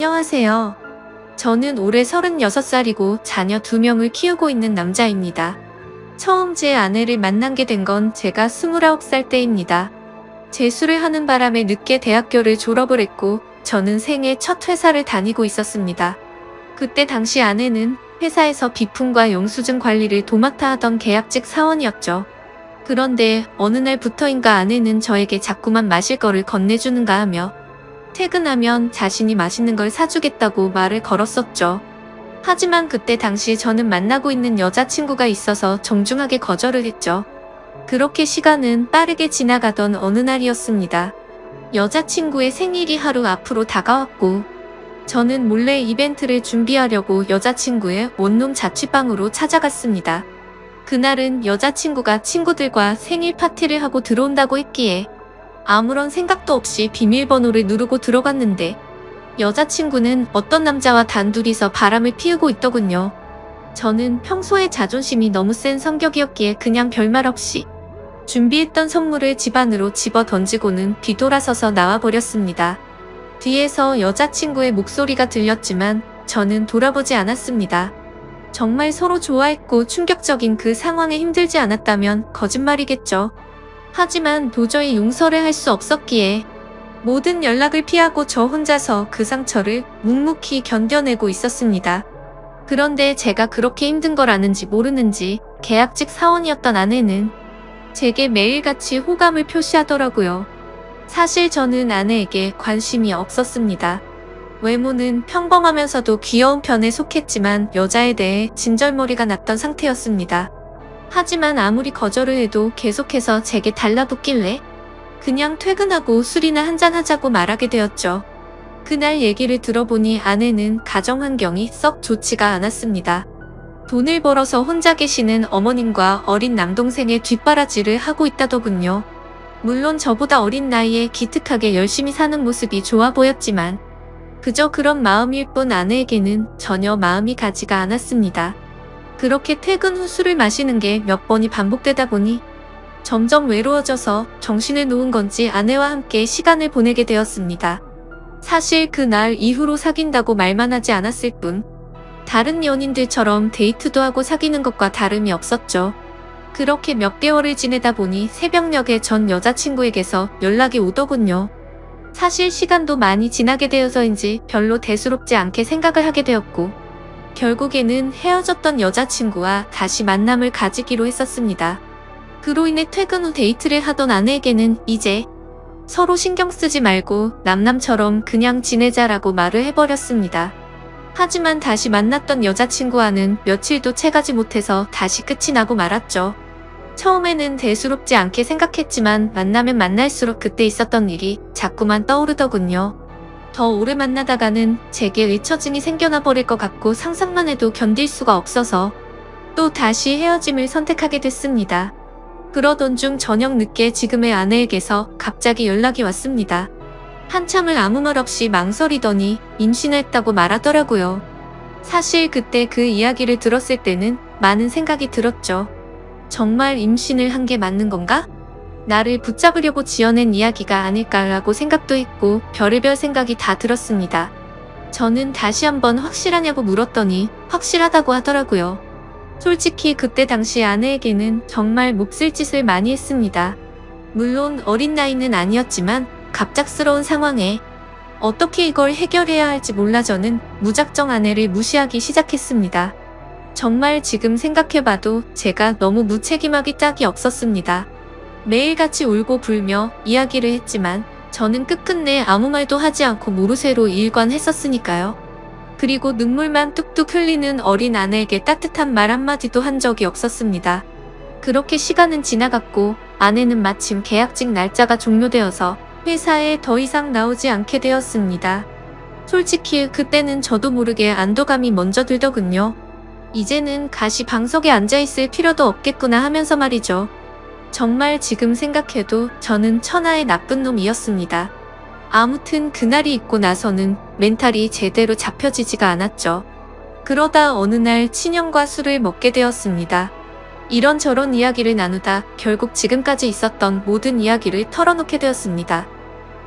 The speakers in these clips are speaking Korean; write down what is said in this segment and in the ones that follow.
안녕하세요. 저는 올해 36살이고 자녀 2명을 키우고 있는 남자입니다. 처음 제 아내를 만나게 된 건 제가 29살 때입니다. 재수를 하는 바람에 늦게 대학교를 졸업을 했고 저는 생애 첫 회사를 다니고 있었습니다. 그때 당시 아내는 회사에서 비품과 영수증 관리를 도맡아 하던 계약직 사원이었죠. 그런데 어느 날부터인가 아내는 저에게 자꾸만 마실 거를 건네주는가 하며 퇴근하면 자신이 맛있는 걸 사주겠다고 말을 걸었었죠. 하지만 그때 당시 저는 만나고 있는 여자친구가 있어서 정중하게 거절을 했죠. 그렇게 시간은 빠르게 지나가던 어느 날이었습니다. 여자친구의 생일이 하루 앞으로 다가왔고 저는 몰래 이벤트를 준비하려고 여자친구의 원룸 자취방으로 찾아갔습니다. 그날은 여자친구가 친구들과 생일 파티를 하고 들어온다고 했기에 아무런 생각도 없이 비밀번호를 누르고 들어갔는데 여자친구는 어떤 남자와 단둘이서 바람을 피우고 있더군요. 저는 평소에 자존심이 너무 센 성격이었기에 그냥 별말 없이 준비했던 선물을 집 안으로 집어 던지고는 뒤돌아서서 나와버렸습니다. 뒤에서 여자친구의 목소리가 들렸지만 저는 돌아보지 않았습니다. 정말 서로 좋아했고 충격적인 그 상황에 힘들지 않았다면 거짓말이겠죠. 하지만 도저히 용서를 할 수 없었기에 모든 연락을 피하고 저 혼자서 그 상처를 묵묵히 견뎌내고 있었습니다. 그런데 제가 그렇게 힘든 걸 아는지 모르는지 계약직 사원이었던 아내는 제게 매일같이 호감을 표시하더라고요. 사실 저는 아내에게 관심이 없었습니다. 외모는 평범하면서도 귀여운 편에 속했지만 여자에 대해 진절머리가 났던 상태였습니다. 하지만 아무리 거절을 해도 계속해서 제게 달라붙길래 그냥 퇴근하고 술이나 한잔하자고 말하게 되었죠. 그날 얘기를 들어보니 아내는 가정 환경이 썩 좋지가 않았습니다. 돈을 벌어서 혼자 계시는 어머님과 어린 남동생의 뒷바라지를 하고 있다더군요. 물론 저보다 어린 나이에 기특하게 열심히 사는 모습이 좋아 보였지만 그저 그런 마음일 뿐 아내에게는 전혀 마음이 가지가 않았습니다. 그렇게 퇴근 후 술을 마시는 게 몇 번이 반복되다 보니 점점 외로워져서 정신을 놓은 건지 아내와 함께 시간을 보내게 되었습니다. 사실 그날 이후로 사귄다고 말만 하지 않았을 뿐 다른 연인들처럼 데이트도 하고 사귀는 것과 다름이 없었죠. 그렇게 몇 개월을 지내다 보니 새벽녘에 전 여자친구에게서 연락이 오더군요. 사실 시간도 많이 지나게 되어서인지 별로 대수롭지 않게 생각을 하게 되었고 결국에는 헤어졌던 여자친구와 다시 만남을 가지기로 했었습니다. 그로 인해 퇴근 후 데이트를 하던 아내에게는 이제 서로 신경 쓰지 말고 남남처럼 그냥 지내자라고 말을 해버렸습니다. 하지만 다시 만났던 여자친구와는 며칠도 채가지 못해서 다시 끝이 나고 말았죠. 처음에는 대수롭지 않게 생각했지만 만나면 만날수록 그때 있었던 일이 자꾸만 떠오르더군요. 더 오래 만나다가는 제게 의처증이 생겨나 버릴 것 같고 상상만 해도 견딜 수가 없어서 또 다시 헤어짐을 선택하게 됐습니다. 그러던 중 저녁 늦게 지금의 아내에게서 갑자기 연락이 왔습니다. 한참을 아무 말 없이 망설이더니 임신했다고 말하더라고요. 사실 그때 그 이야기를 들었을 때는 많은 생각이 들었죠. 정말 임신을 한 게 맞는 건가? 나를 붙잡으려고 지어낸 이야기가 아닐까라고 생각도 했고 별의별 생각이 다 들었습니다. 저는 다시 한번 확실하냐고 물었더니 확실하다고 하더라고요. 솔직히 그때 당시 아내에게는 정말 몹쓸 짓을 많이 했습니다. 물론 어린 나이는 아니었지만 갑작스러운 상황에 어떻게 이걸 해결해야 할지 몰라 저는 무작정 아내를 무시하기 시작했습니다. 정말 지금 생각해봐도 제가 너무 무책임하기 짝이 없었습니다. 매일같이 울고 불며 이야기를 했지만 저는 끝끝내 아무 말도 하지 않고 모르쇠로 일관했었으니까요. 그리고 눈물만 뚝뚝 흘리는 어린 아내에게 따뜻한 말 한마디도 한 적이 없었습니다. 그렇게 시간은 지나갔고 아내는 마침 계약직 날짜가 종료되어서 회사에 더 이상 나오지 않게 되었습니다. 솔직히 그때는 저도 모르게 안도감이 먼저 들더군요. 이제는 가시방석에 앉아있을 필요도 없겠구나 하면서 말이죠. 정말 지금 생각해도 저는 천하의 나쁜 놈이었습니다. 아무튼 그날이 있고 나서는 멘탈이 제대로 잡혀지지가 않았죠. 그러다 어느 날 친형과 술을 먹게 되었습니다. 이런저런 이야기를 나누다 결국 지금까지 있었던 모든 이야기를 털어놓게 되었습니다.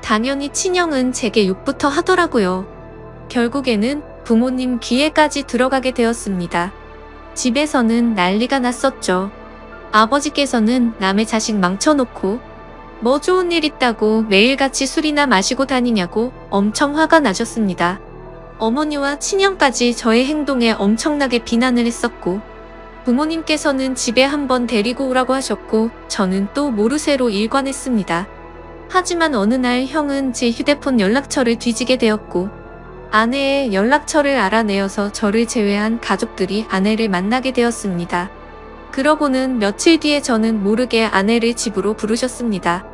당연히 친형은 제게 욕부터 하더라고요. 결국에는 부모님 귀에까지 들어가게 되었습니다. 집에서는 난리가 났었죠. 아버지께서는 남의 자식 망쳐놓고 뭐 좋은 일 있다고 매일같이 술이나 마시고 다니냐고 엄청 화가 나셨습니다. 어머니와 친형까지 저의 행동에 엄청나게 비난을 했었고, 부모님께서는 집에 한번 데리고 오라고 하셨고 저는 또 모르쇠로 일관했습니다. 하지만 어느 날 형은 제 휴대폰 연락처를 뒤지게 되었고, 아내의 연락처를 알아내어서 저를 제외한 가족들이 아내를 만나게 되었습니다. 그러고는 며칠 뒤에 저는 모르게 아내를 집으로 부르셨습니다.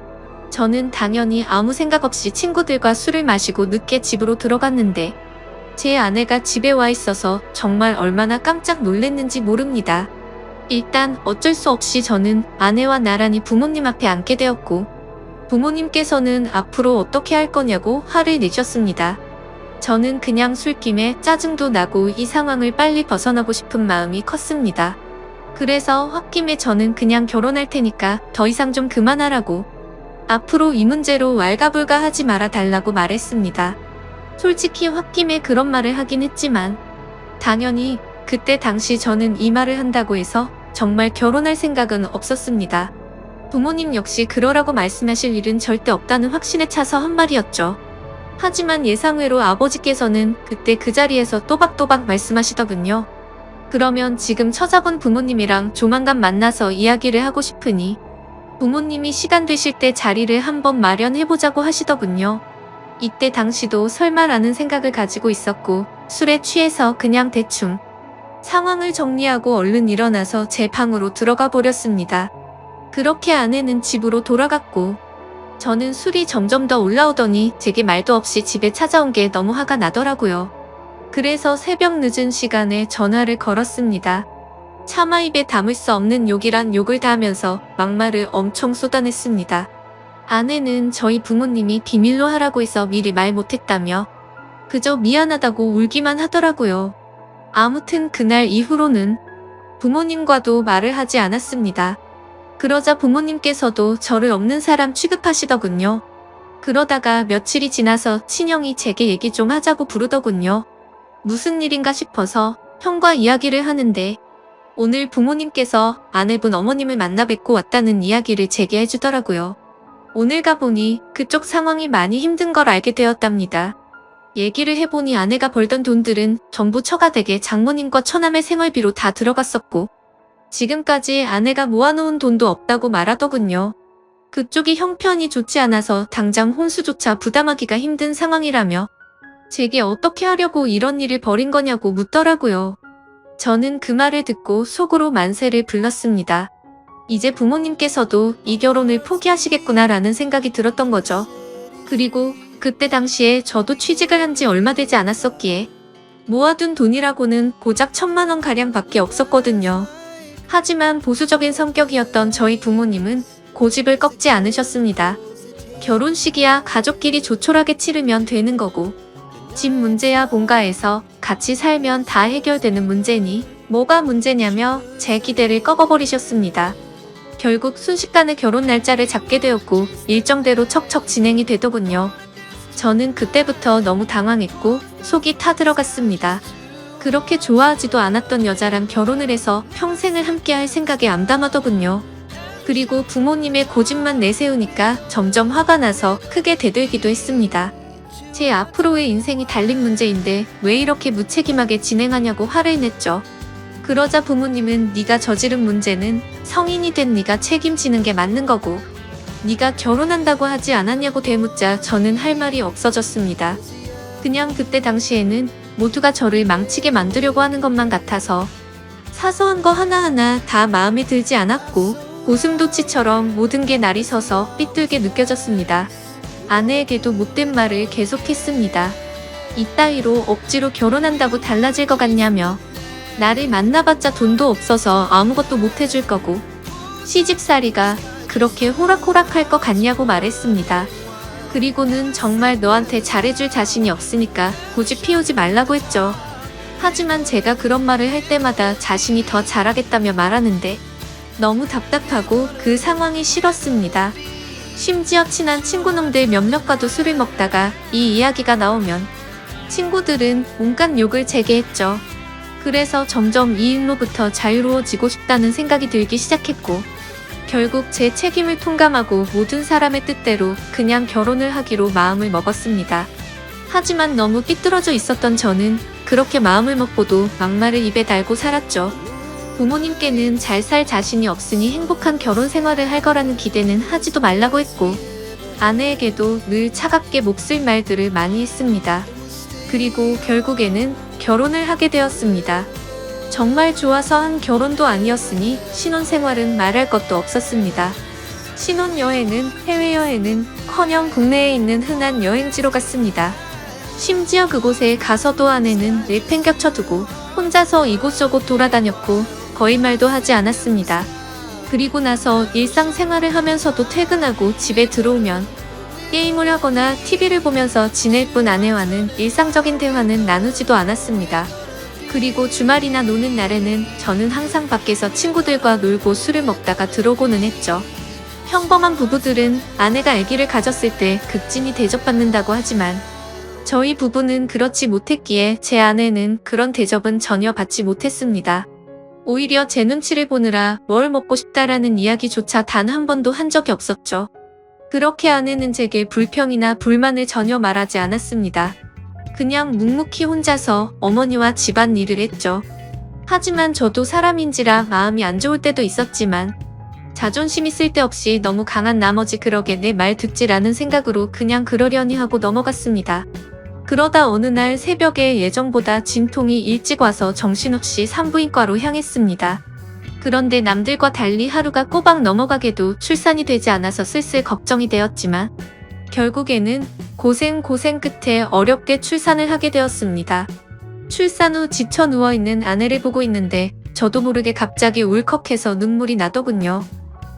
저는 당연히 아무 생각 없이 친구들과 술을 마시고 늦게 집으로 들어갔는데, 제 아내가 집에 와 있어서 정말 얼마나 깜짝 놀랐는지 모릅니다. 일단 어쩔 수 없이 저는 아내와 나란히 부모님 앞에 앉게 되었고, 부모님께서는 앞으로 어떻게 할 거냐고 화를 내셨습니다. 저는 그냥 술김에 짜증도 나고 이 상황을 빨리 벗어나고 싶은 마음이 컸습니다. 그래서 홧김에 저는 그냥 결혼할 테니까 더 이상 좀 그만하라고, 앞으로 이 문제로 왈가불가 하지 말아 달라고 말했습니다. 솔직히 홧김에 그런 말을 하긴 했지만, 당연히 그때 당시 저는 이 말을 한다고 해서 정말 결혼할 생각은 없었습니다. 부모님 역시 그러라고 말씀하실 일은 절대 없다는 확신에 차서 한 말이었죠. 하지만 예상외로 아버지께서는 그때 그 자리에서 또박또박 말씀하시더군요. 그러면 지금 처자분 부모님이랑 조만간 만나서 이야기를 하고 싶으니 부모님이 시간 되실 때 자리를 한번 마련해보자고 하시더군요. 이때 당시도 설마라는 생각을 가지고 있었고, 술에 취해서 그냥 대충 상황을 정리하고 얼른 일어나서 제 방으로 들어가 버렸습니다. 그렇게 아내는 집으로 돌아갔고, 저는 술이 점점 더 올라오더니 제게 말도 없이 집에 찾아온 게 너무 화가 나더라고요. 그래서 새벽 늦은 시간에 전화를 걸었습니다. 차마 입에 담을 수 없는 욕이란 욕을 다 하면서 막말을 엄청 쏟아냈습니다. 아내는 저희 부모님이 비밀로 하라고 해서 미리 말 못했다며 그저 미안하다고 울기만 하더라고요. 아무튼 그날 이후로는 부모님과도 말을 하지 않았습니다. 그러자 부모님께서도 저를 없는 사람 취급하시더군요. 그러다가 며칠이 지나서 친형이 제게 얘기 좀 하자고 부르더군요. 무슨 일인가 싶어서 형과 이야기를 하는데, 오늘 부모님께서 아내분 어머님을 만나 뵙고 왔다는 이야기를 제게 해주더라고요. 오늘 가보니 그쪽 상황이 많이 힘든 걸 알게 되었답니다. 얘기를 해보니 아내가 벌던 돈들은 전부 처가댁에 장모님과 처남의 생활비로 다 들어갔었고, 지금까지 아내가 모아놓은 돈도 없다고 말하더군요. 그쪽이 형편이 좋지 않아서 당장 혼수조차 부담하기가 힘든 상황이라며 제게 어떻게 하려고 이런 일을 벌인 거냐고 묻더라고요. 저는 그 말을 듣고 속으로 만세를 불렀습니다. 이제 부모님께서도 이 결혼을 포기하시겠구나라는 생각이 들었던 거죠. 그리고 그때 당시에 저도 취직을 한 지 얼마 되지 않았었기에 모아둔 돈이라고는 고작 1,000만 원 가량 밖에 없었거든요. 하지만 보수적인 성격이었던 저희 부모님은 고집을 꺾지 않으셨습니다. 결혼식이야 가족끼리 조촐하게 치르면 되는 거고, 집 문제야 뭔가해서 같이 살면 다 해결되는 문제니 뭐가 문제냐며 제 기대를 꺾어버리셨습니다. 결국 순식간에 결혼 날짜를 잡게 되었고 일정대로 척척 진행이 되더군요. 저는 그때부터 너무 당황했고 속이 타들어갔습니다. 그렇게 좋아하지도 않았던 여자랑 결혼을 해서 평생을 함께할 생각에 암담하더군요. 그리고 부모님의 고집만 내세우니까 점점 화가 나서 크게 대들기도 했습니다. 제 앞으로의 인생이 달린 문제인데 왜 이렇게 무책임하게 진행하냐고 화를 냈죠. 그러자 부모님은 네가 저지른 문제는 성인이 된 네가 책임지는 게 맞는 거고, 네가 결혼한다고 하지 않았냐고 되묻자 저는 할 말이 없어졌습니다. 그냥 그때 당시에는 모두가 저를 망치게 만들려고 하는 것만 같아서 사소한 거 하나하나 다 마음에 들지 않았고, 고슴도치처럼 모든 게 날이 서서 삐뚤게 느껴졌습니다. 아내에게도 못된 말을 계속했습니다. 이따위로 억지로 결혼한다고 달라질 것 같냐며, 나를 만나봤자 돈도 없어서 아무것도 못 해줄 거고, 시집살이가 그렇게 호락호락할 것 같냐고 말했습니다. 그리고는 정말 너한테 잘해줄 자신이 없으니까 고집 피우지 말라고 했죠. 하지만 제가 그런 말을 할 때마다 자신이 더 잘하겠다며 말하는데 너무 답답하고 그 상황이 싫었습니다. 심지어 친한 친구놈들 몇몇과도 술을 먹다가 이 이야기가 나오면 친구들은 온갖 욕을 제게 했죠. 그래서 점점 이 일로부터 자유로워지고 싶다는 생각이 들기 시작했고, 결국 제 책임을 통감하고 모든 사람의 뜻대로 그냥 결혼을 하기로 마음을 먹었습니다. 하지만 너무 삐뚤어져 있었던 저는 그렇게 마음을 먹고도 막말을 입에 달고 살았죠. 부모님께는 잘 살 자신이 없으니 행복한 결혼 생활을 할 거라는 기대는 하지도 말라고 했고, 아내에게도 늘 차갑게 몹쓸 말들을 많이 했습니다. 그리고 결국에는 결혼을 하게 되었습니다. 정말 좋아서 한 결혼도 아니었으니 신혼생활은 말할 것도 없었습니다. 신혼여행은 해외여행은커녕 국내에 있는 흔한 여행지로 갔습니다. 심지어 그곳에 가서도 아내는 내팽겨쳐두고 혼자서 이곳저곳 돌아다녔고 거의 말도 하지 않았습니다. 그리고 나서 일상생활을 하면서도 퇴근하고 집에 들어오면 게임을 하거나 TV를 보면서 지낼 뿐 아내와는 일상적인 대화는 나누지도 않았습니다. 그리고 주말이나 노는 날에는 저는 항상 밖에서 친구들과 놀고 술을 먹다가 들어오고는 했죠. 평범한 부부들은 아내가 아기를 가졌을 때 극진히 대접받는다고 하지만 저희 부부는 그렇지 못했기에 제 아내는 그런 대접은 전혀 받지 못했습니다. 오히려 제 눈치를 보느라 뭘 먹고 싶다라는 이야기조차 단 한 번도 한 적이 없었죠. 그렇게 아내는 제게 불평이나 불만을 전혀 말하지 않았습니다. 그냥 묵묵히 혼자서 어머니와 집안일을 했죠. 하지만 저도 사람인지라 마음이 안 좋을 때도 있었지만 자존심이 쓸데없이 너무 강한 나머지 그러게 내 말 듣지라는 생각으로 그냥 그러려니 하고 넘어갔습니다. 그러다 어느 날 새벽에 예정보다 진통이 일찍 와서 정신없이 산부인과로 향했습니다. 그런데 남들과 달리 하루가 꼬박 넘어가게도 출산이 되지 않아서 슬슬 걱정이 되었지만 결국에는 고생 끝에 어렵게 출산을 하게 되었습니다. 출산 후 지쳐 누워있는 아내를 보고 있는데 저도 모르게 갑자기 울컥해서 눈물이 나더군요.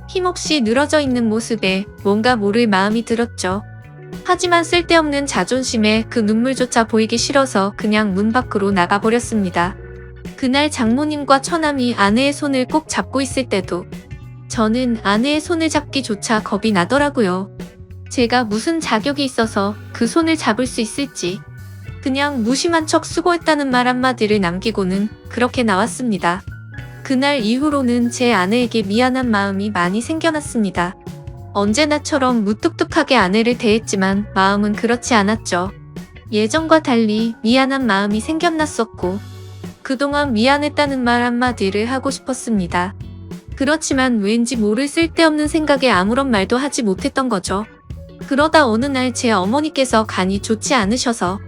힘없이 늘어져 있는 모습에 뭔가 모를 마음이 들었죠. 하지만 쓸데없는 자존심에 그 눈물조차 보이기 싫어서 그냥 문 밖으로 나가버렸습니다. 그날 장모님과 처남이 아내의 손을 꼭 잡고 있을 때도 저는 아내의 손을 잡기조차 겁이 나더라고요. 제가 무슨 자격이 있어서 그 손을 잡을 수 있을지 그냥 무심한 척 수고했다는 말 한마디를 남기고는 그렇게 나왔습니다. 그날 이후로는 제 아내에게 미안한 마음이 많이 생겨났습니다. 언제나처럼 무뚝뚝하게 아내를 대했지만 마음은 그렇지 않았죠. 예전과 달리 미안한 마음이 생겨났었고 그동안 미안했다는 말 한마디를 하고 싶었습니다. 그렇지만 왠지 모를 쓸데없는 생각에 아무런 말도 하지 못했던 거죠. 그러다 어느 날 제 어머니께서 간이 좋지 않으셔서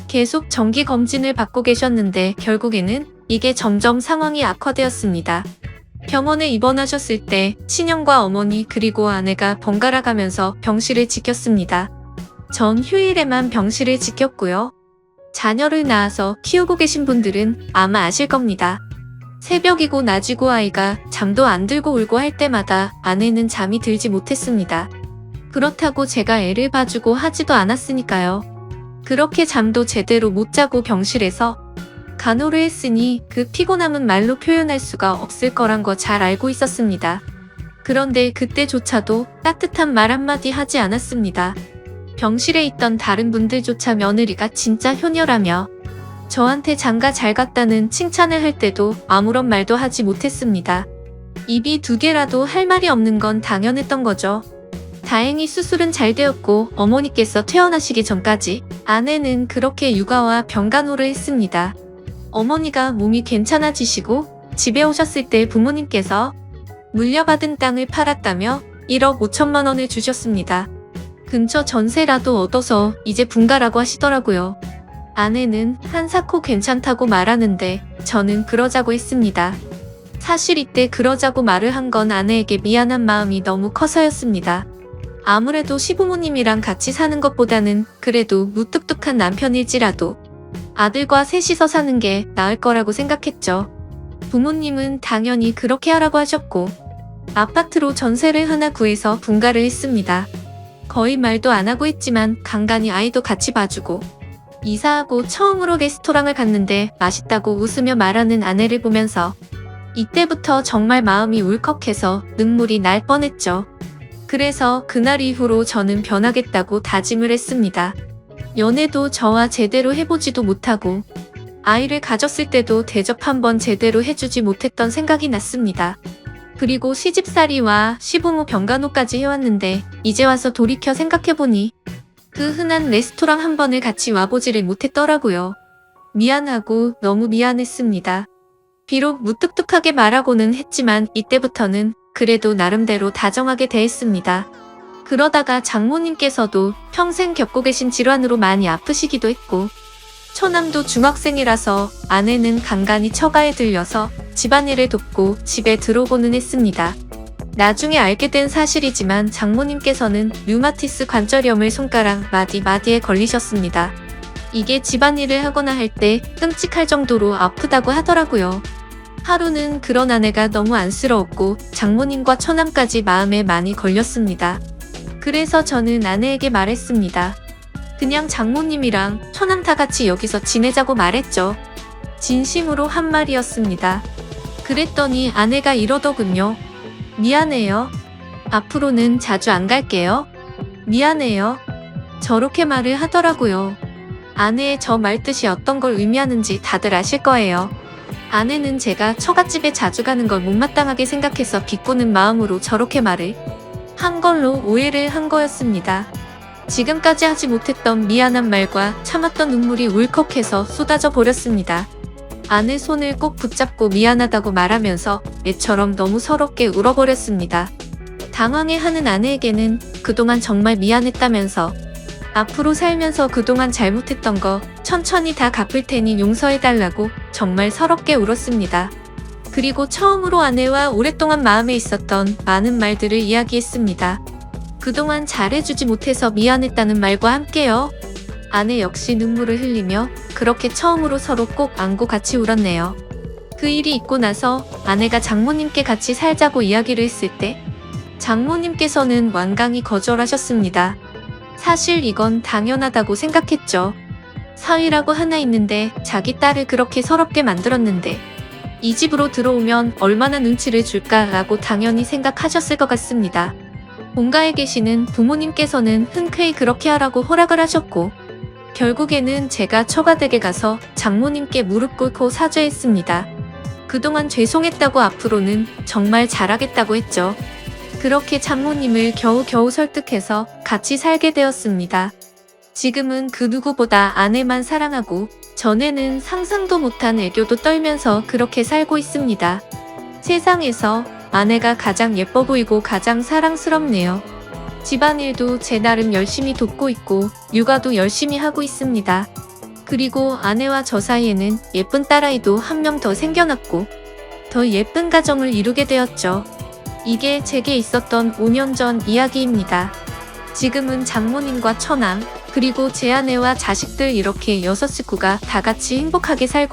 계속 정기검진을 받고 계셨는데 결국에는 이게 점점 상황이 악화되었습니다. 병원에 입원하셨을 때 친형과 어머니 그리고 아내가 번갈아 가면서 병실을 지켰습니다. 전 휴일에만 병실을 지켰고요. 자녀를 낳아서 키우고 계신 분들은 아마 아실 겁니다. 새벽이고 낮이고 아이가 잠도 안 들고 울고 할 때마다 아내는 잠이 들지 못했습니다. 그렇다고 제가 애를 봐주고 하지도 않았으니까요. 그렇게 잠도 제대로 못 자고 병실에서 간호를 했으니 그 피곤함은 말로 표현할 수가 없을 거란 거 잘 알고 있었습니다. 그런데 그때조차도 따뜻한 말 한마디 하지 않았습니다. 병실에 있던 다른 분들조차 며느리가 진짜 효녀라며 저한테 장가 잘 갔다는 칭찬을 할 때도 아무런 말도 하지 못했습니다. 입이 두 개라도 할 말이 없는 건 당연했던 거죠. 다행히 수술은 잘 되었고 어머니께서 퇴원하시기 전까지 아내는 그렇게 육아와 병간호를 했습니다. 어머니가 몸이 괜찮아지시고 집에 오셨을 때 부모님께서 물려받은 땅을 팔았다며 1억 5천만 원을 주셨습니다. 근처 전세라도 얻어서 이제 분가라고 하시더라고요. 아내는 한사코 괜찮다고 말하는데 저는 그러자고 했습니다. 사실 이때 그러자고 말을 한 건 아내에게 미안한 마음이 너무 커서였습니다. 아무래도 시부모님이랑 같이 사는 것보다는 그래도 무뚝뚝한 남편일지라도 아들과 셋이서 사는 게 나을 거라고 생각했죠. 부모님은 당연히 그렇게 하라고 하셨고 아파트로 전세를 하나 구해서 분가를 했습니다. 거의 말도 안 하고 했지만 간간히 아이도 같이 봐주고 이사하고 처음으로 레스토랑을 갔는데 맛있다고 웃으며 말하는 아내를 보면서 이때부터 정말 마음이 울컥해서 눈물이 날 뻔했죠. 그래서 그날 이후로 저는 변하겠다고 다짐을 했습니다. 연애도 저와 제대로 해보지도 못하고 아이를 가졌을 때도 대접 한번 제대로 해주지 못했던 생각이 났습니다. 그리고 시집살이와 시부모 병간호까지 해왔는데 이제 와서 돌이켜 생각해보니 그 흔한 레스토랑 한 번을 같이 와보지를 못했더라고요. 미안하고 너무 미안했습니다. 비록 무뚝뚝하게 말하고는 했지만 이때부터는 그래도 나름대로 다정하게 대했습니다. 그러다가 장모님께서도 평생 겪고 계신 질환으로 많이 아프시기도 했고 처남도 중학생이라서 아내는 간간히 처가에 들려서 집안일을 돕고 집에 들어오고는 했습니다. 나중에 알게 된 사실이지만 장모님께서는 류마티스 관절염을 손가락 마디마디에 걸리셨습니다. 이게 집안일을 하거나 할 때 끔찍할 정도로 아프다고 하더라고요. 하루는 그런 아내가 너무 안쓰러웠고 장모님과 처남까지 마음에 많이 걸렸습니다. 그래서 저는 아내에게 말했습니다. 그냥 장모님이랑 처남 다 같이 여기서 지내자고 말했죠. 진심으로 한 말이었습니다. 그랬더니 아내가 이러더군요. 미안해요. 앞으로는 자주 안 갈게요. 미안해요. 저렇게 말을 하더라고요. 아내의 저 말뜻이 어떤 걸 의미하는지 다들 아실 거예요. 아내는 제가 처갓집에 자주 가는 걸 못마땅하게 생각해서 비꼬는 마음으로 저렇게 말을 한 걸로 오해를 한 거였습니다. 지금까지 하지 못했던 미안한 말과 참았던 눈물이 울컥해서 쏟아져 버렸습니다. 아내 손을 꼭 붙잡고 미안하다고 말하면서 애처럼 너무 서럽게 울어버렸습니다. 당황해하는 아내에게는 그동안 정말 미안했다면서 앞으로 살면서 그동안 잘못했던 거 천천히 다 갚을 테니 용서해달라고 정말 서럽게 울었습니다. 그리고 처음으로 아내와 오랫동안 마음에 있었던 많은 말들을 이야기했습니다. 그동안 잘해주지 못해서 미안했다는 말과 함께요. 아내 역시 눈물을 흘리며 그렇게 처음으로 서로 꼭 안고 같이 울었네요. 그 일이 있고 나서 아내가 장모님께 같이 살자고 이야기를 했을 때 장모님께서는 완강히 거절하셨습니다. 사실 이건 당연하다고 생각했죠. 사위라고 하나 있는데 자기 딸을 그렇게 서럽게 만들었는데 이 집으로 들어오면 얼마나 눈치를 줄까라고 당연히 생각하셨을 것 같습니다. 본가에 계시는 부모님께서는 흔쾌히 그렇게 하라고 허락을 하셨고 결국에는 제가 처가댁에 가서 장모님께 무릎 꿇고 사죄했습니다. 그동안 죄송했다고 앞으로는 정말 잘하겠다고 했죠. 그렇게 장모님을 겨우겨우 설득해서 같이 살게 되었습니다. 지금은 그 누구보다 아내만 사랑하고 전에는 상상도 못한 애교도 떨면서 그렇게 살고 있습니다. 세상에서 아내가 가장 예뻐 보이고 가장 사랑스럽네요. 집안일도 제 나름 열심히 돕고 있고 육아도 열심히 하고 있습니다. 그리고 아내와 저 사이에는 예쁜 딸아이도 한 명 더 생겨났고 더 예쁜 가정을 이루게 되었죠. 이게 제게 있었던 5년 전 이야기입니다. 지금은 장모님과 처남, 그리고 제 아내와 자식들 이렇게 6 식구가 다 같이 행복하게 살고